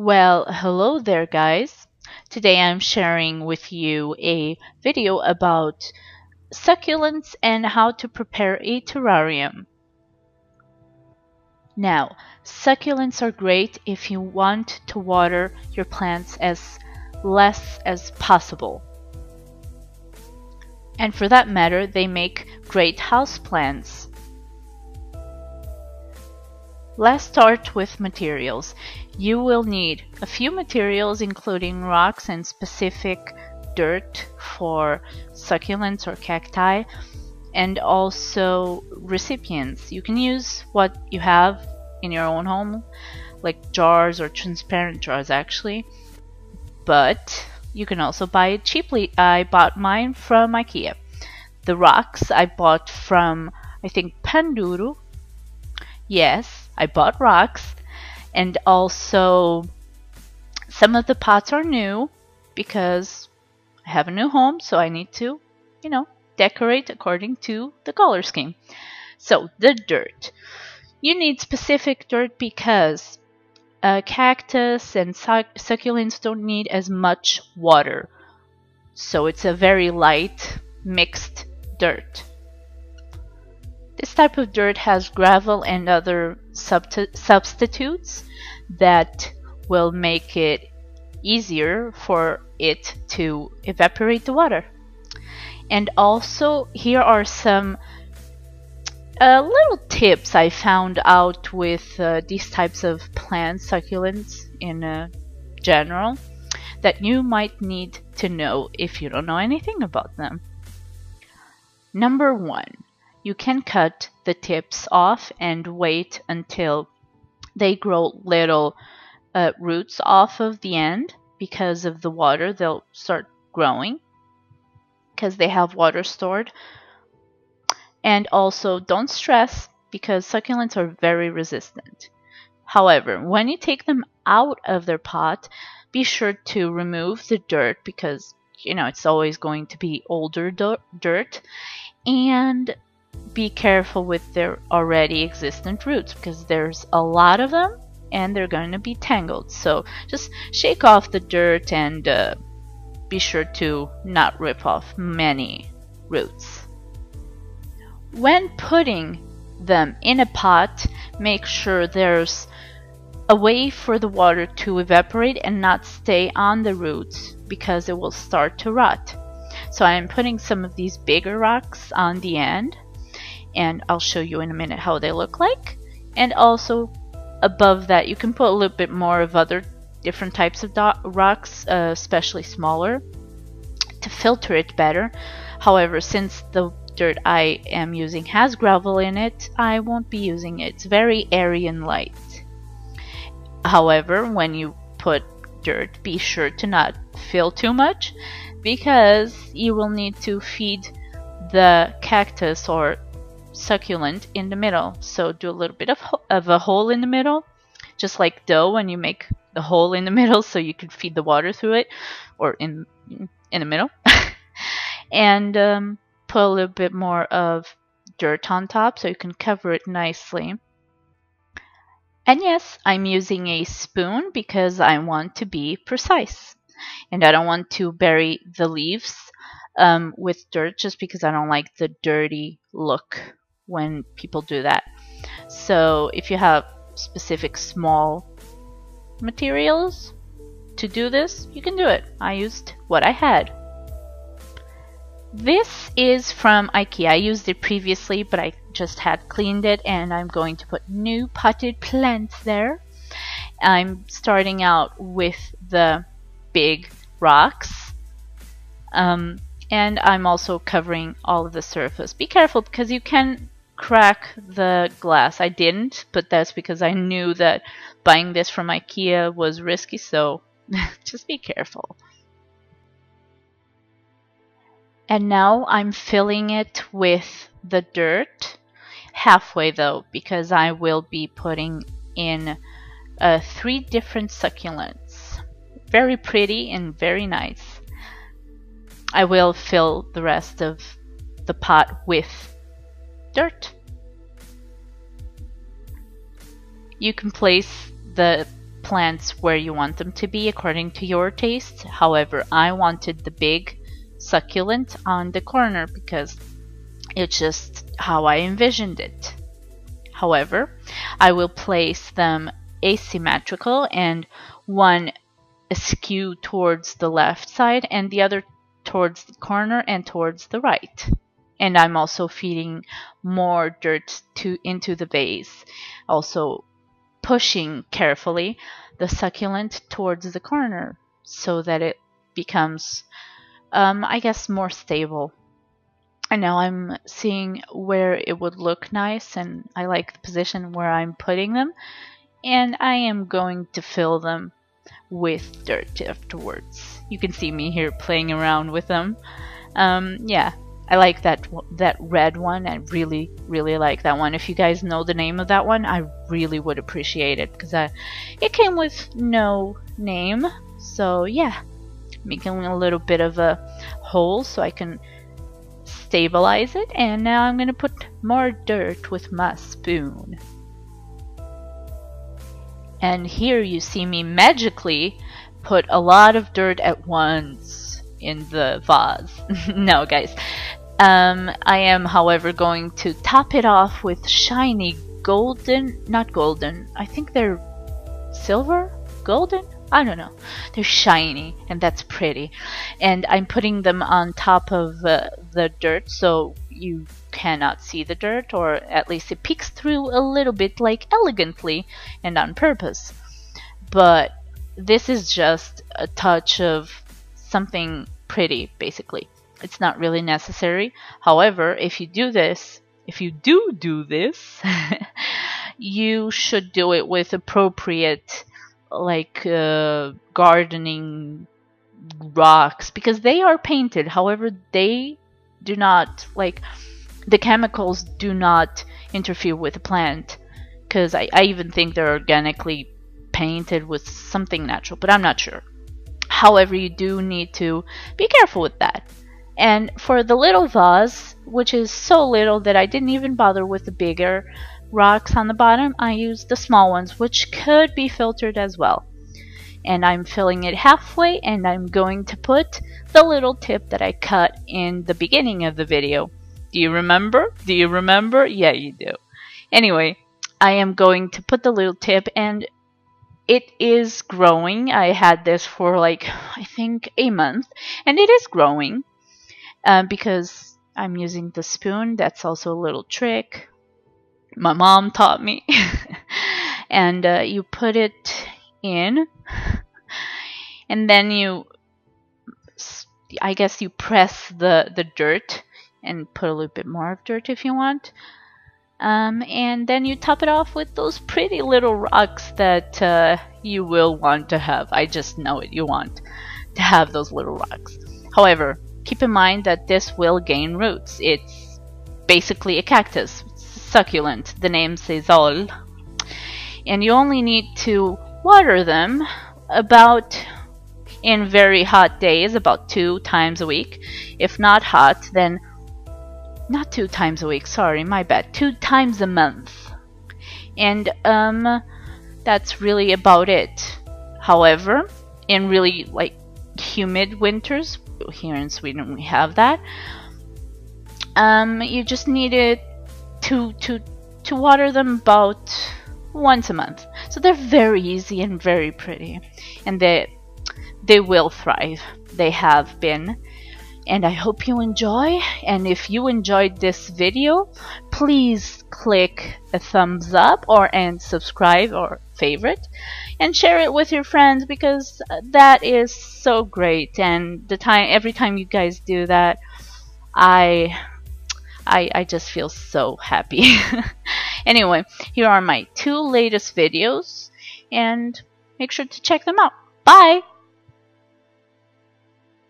Well, hello there guys. Today I'm sharing with you a video about succulents and how to prepare a terrarium. Now, succulents are great if you want to water your plants as less as possible. And for that matter, they make great houseplants. Let's start with materials. You will need a few materials including rocks and specific dirt for succulents or cacti, and also recipients. You can use what you have in your own home, like jars or transparent jars actually, but you can also buy it cheaply. I bought mine from IKEA. The rocks I bought from, I think, Panduru. Yes, I bought rocks, and also some of the pots are new because I have a new home, so I need to, decorate according to the color scheme. So the dirt. You need specific dirt because cactus and succulents don't need as much water. So it's a very light mixed dirt. This type of dirt has gravel and other substitutes that will make it easier for it to evaporate the water. And also, here are some little tips I found out with these types of plants, succulents in general, that you might need to know if you don't know anything about them. Number 1. You can cut the tips off and wait until they grow little roots off of the end. Because of the water, they'll start growing because they have water stored. And also, don't stress because succulents are very resistant. However, when you take them out of their pot, be sure to remove the dirt because, it's always going to be older dirt. And be careful with their already existent roots because there's a lot of them and they're going to be tangled. So just shake off the dirt and be sure to not rip off many roots. When putting them in a pot, make sure there's a way for the water to evaporate and not stay on the roots because it will start to rot. So I'm putting some of these bigger rocks on the end, and I'll show you in a minute how they look like. And also above that you can put a little bit more of other different types of rocks, especially smaller, to filter it better. However, since the dirt I am using has gravel in it, I won't be using it. It's very airy and light. However, when you put dirt, be sure to not fill too much because you will need to feed the cactus or succulent in the middle. So do a little bit of a hole in the middle, just like dough when you make the hole in the middle so you can feed the water through it, or in the middle. And put a little bit more of dirt on top so you can cover it nicely. And yes, I'm using a spoon because I want to be precise and I don't want to bury the leaves with dirt just because I don't like the dirty look when people do that. So if you have specific small materials to do this, you can do it. I used what I had. This is from IKEA. I used it previously, but I just had cleaned it, and I'm going to put new potted plants there. I'm starting out with the big rocks, and I'm also covering all of the surface. Be careful because you can crack the glass. I didn't, but that's because I knew that buying this from IKEA was risky, so just be careful. And now I'm filling it with the dirt, halfway though, because I will be putting in 3 different succulents. Very pretty and very nice. I will fill the rest of the pot with dirt. You can place the plants where you want them to be according to your taste. However, I wanted the big succulent on the corner because it's just how I envisioned it. However, I will place them asymmetrical, and one askew towards the left side and the other towards the corner and towards the right. And I'm also feeding more dirt into the vase, also pushing carefully the succulent towards the corner so that it becomes, I guess, more stable. And now I'm seeing where it would look nice, and I like the position where I'm putting them. And I am going to fill them with dirt afterwards. You can see me here playing around with them. Yeah, I like that red one. I really like that one. If you guys know the name of that one, I really would appreciate it, because it came with no name. So yeah, making a little bit of a hole so I can stabilize it. And now I'm gonna put more dirt with my spoon. And here you see me magically put a lot of dirt at once in the vase. No, guys. I am, however, going to top it off with shiny golden, not golden, I think they're silver? Golden? I don't know. They're shiny, and that's pretty. And I'm putting them on top of the dirt, so you cannot see the dirt, or at least it peeks through a little bit, like elegantly and on purpose. But this is just a touch of something pretty, basically. It's not really necessary. However, if you do this, you should do it with appropriate, like, gardening rocks, because they are painted. However, they do not, like, the chemicals do not interfere with the plant, because I even think they're organically painted with something natural, but I'm not sure. However, you do need to be careful with that. And for the little vase, which is so little that I didn't even bother with the bigger rocks on the bottom, I used the small ones, which could be filtered as well. And I'm filling it halfway, and I'm going to put the little tip that I cut in the beginning of the video. Do you remember? Do you remember? Yeah, you do. Anyway, I am going to put the little tip, and it is growing. I had this for, like, I think a month, and it is growing because I'm using the spoon. That's also a little trick my mom taught me. And you put it in, and then I guess you press the dirt and put a little bit more of dirt if you want. And then you top it off with those pretty little rocks that you will want to have. I just know it. You want to have those little rocks. However, keep in mind that this will gain roots. It's basically a cactus, succulent. The name says all. And you only need to water them about, in very hot days, about 2 times a week. If not hot, then not 2 times a week, sorry, my bad, 2 times a month. And that's really about it. However, in really, like, humid winters, here in Sweden we have that, you just need it to water them about once a month. So they're very easy and very pretty, and they will thrive. They have been. And I hope you enjoy. And if you enjoyed this video, please click a thumbs up and subscribe or favorite, and share it with your friends, because that is so great. And every time you guys do that, I just feel so happy. Anyway, here are my 2 latest videos, and make sure to check them out. Bye!